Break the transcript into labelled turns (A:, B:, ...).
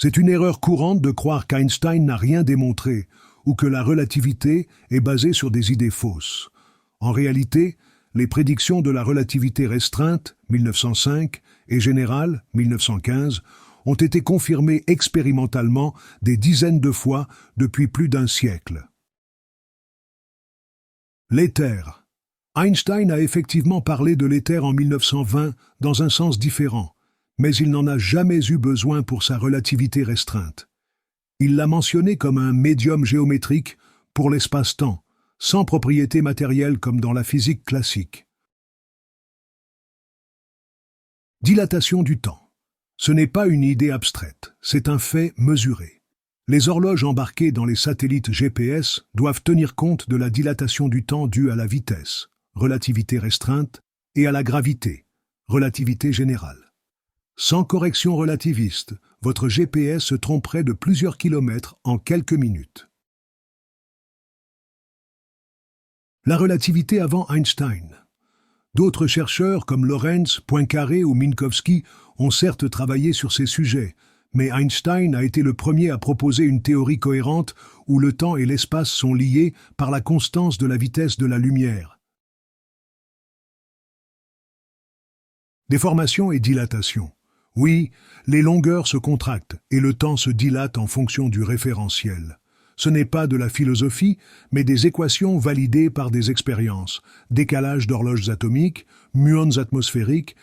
A: C'est une erreur courante de croire qu'Einstein n'a rien démontré ou que la relativité est basée sur des idées fausses. En réalité, les prédictions de la relativité restreinte, 1905, et générale, 1915, ont été confirmées expérimentalement des dizaines de fois depuis plus d'un siècle. L'éther. Einstein a effectivement parlé de l'éther en 1920 dans un sens différent, mais il n'en a jamais eu besoin pour sa relativité restreinte. Il l'a mentionné comme un médium géométrique pour l'espace-temps, sans propriété matérielle comme dans la physique classique. Dilatation du temps. Ce n'est pas une idée abstraite, c'est un fait mesuré. Les horloges embarquées dans les satellites GPS doivent tenir compte de la dilatation du temps due à la vitesse, relativité restreinte, et à la gravité, relativité générale. Sans correction relativiste, votre GPS se tromperait de plusieurs kilomètres en quelques minutes. La relativité avant Einstein. D'autres chercheurs comme Lorentz, Poincaré ou Minkowski ont certes travaillé sur ces sujets, mais Einstein a été le premier à proposer une théorie cohérente où le temps et l'espace sont liés par la constance de la vitesse de la lumière. Déformation et dilatation. Oui, les longueurs se contractent et le temps se dilate en fonction du référentiel. Ce n'est pas de la philosophie, mais des équations validées par des expériences, décalage d'horloges atomiques, muons atmosphériques,